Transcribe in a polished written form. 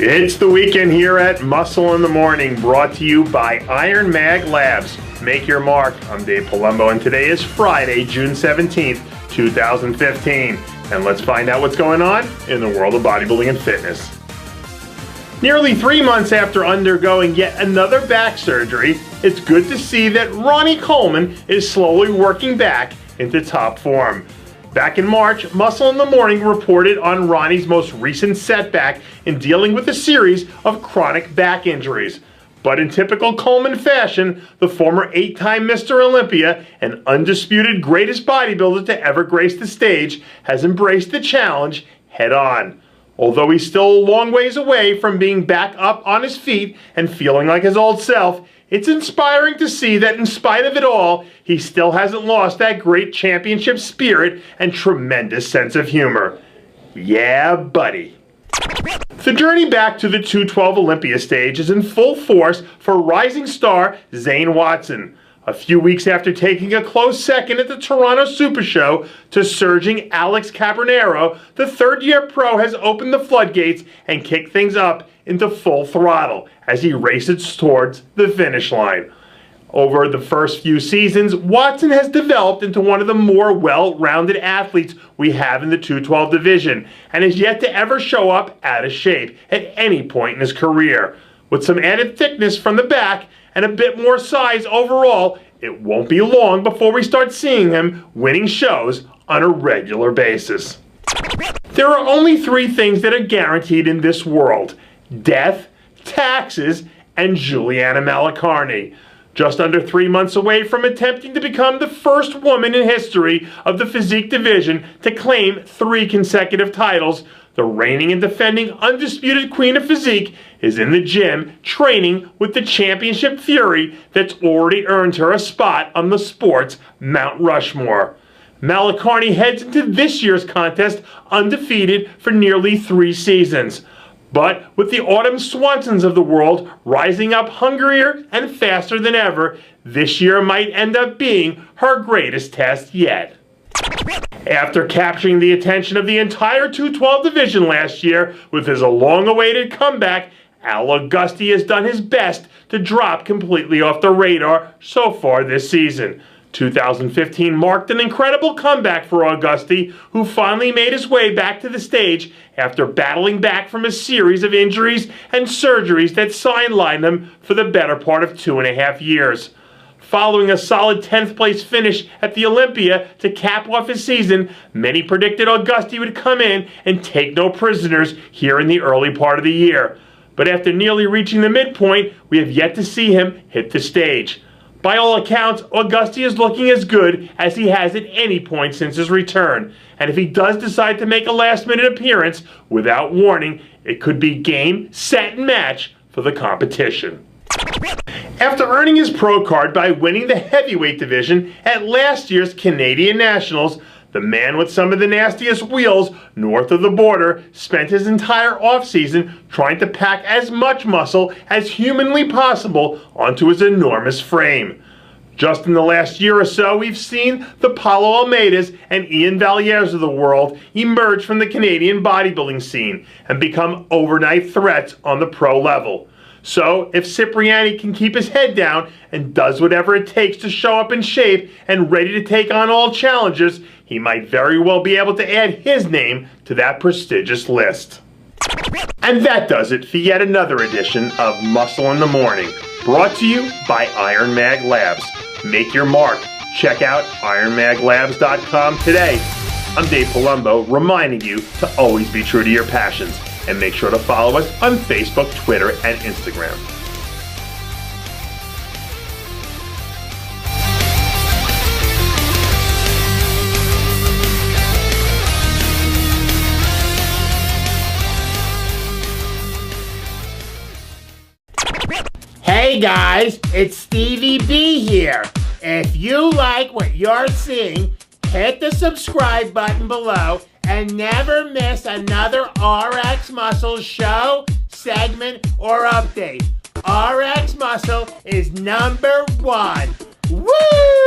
It's the weekend here at Muscle in the Morning, brought to you by IronMag Labs. Make your mark. I'm Dave Palumbo, and today is Friday, June 17th, 2015. And let's find out what's going on in the world of bodybuilding and fitness. Nearly 3 months after undergoing yet another back surgery, it's good to see that Ronnie Coleman is slowly working back into top form. Back in March, Muscle in the Morning reported on Ronnie's most recent setback in dealing with a series of chronic back injuries. But in typical Coleman fashion, the former 8-time Mr. Olympia and undisputed greatest bodybuilder to ever grace the stage has embraced the challenge head on. Although he's still a long ways away from being back up on his feet and feeling like his old self, it's inspiring to see that in spite of it all, he still hasn't lost that great championship spirit and tremendous sense of humor. Yeah, buddy. The journey back to the 212 Olympia stage is in full force for rising star Zane Watson. A few weeks after taking a close second at the Toronto Super Show to surging Alex Cabernero, the third-year pro has opened the floodgates and kicked things up into full throttle as he races towards the finish line. Over the first few seasons, Watson has developed into one of the more well-rounded athletes we have in the 212 division and has yet to ever show up out of shape at any point in his career. With some added thickness from the back and a bit more size overall, it won't be long before we start seeing him winning shows on a regular basis. There are only 3 things that are guaranteed in this world: death, taxes, and Juliana Malacarne. Just under 3 months away from attempting to become the first woman in history of the physique division to claim 3 consecutive titles, the reigning and defending undisputed queen of physique is in the gym training with the championship fury that's already earned her a spot on the sport's Mount Rushmore. Malacarne heads into this year's contest undefeated for nearly 3 seasons. But with the Autumn Swansons of the world rising up hungrier and faster than ever, this year might end up being her greatest test yet. After capturing the attention of the entire 212 division last year with his long-awaited comeback, Auguste has done his best to drop completely off the radar so far this season. 2015 marked an incredible comeback for Auguste, who finally made his way back to the stage after battling back from a series of injuries and surgeries that sidelined him for the better part of 2.5 years. Following a solid 10th place finish at the Olympia to cap off his season, many predicted Auguste would come in and take no prisoners here in the early part of the year. But after nearly reaching the midpoint, we have yet to see him hit the stage. By all accounts, Auguste is looking as good as he has at any point since his return. And if he does decide to make a last-minute appearance, without warning, it could be game, set, and match for the competition. After earning his pro card by winning the heavyweight division at last year's Canadian Nationals, the man with some of the nastiest wheels north of the border spent his entire offseason trying to pack as much muscle as humanly possible onto his enormous frame. Just in the last year or so, we've seen the Paulo Almeidas and Ian Valliers of the world emerge from the Canadian bodybuilding scene and become overnight threats on the pro level. So, if Cipriani can keep his head down and does whatever it takes to show up in shape and ready to take on all challenges, he might very well be able to add his name to that prestigious list. And that does it for yet another edition of Muscle in the Morning, brought to you by IronMag Labs. Make your mark. Check out IronMagLabs.com today. I'm Dave Palumbo, reminding you to always be true to your passions. And make sure to follow us on Facebook, Twitter, and Instagram. Hey guys, it's Stevie B here. If you like what you're seeing, hit the subscribe button below and never miss another RX Muscle show, segment, or update. RX Muscle is #1. Woo!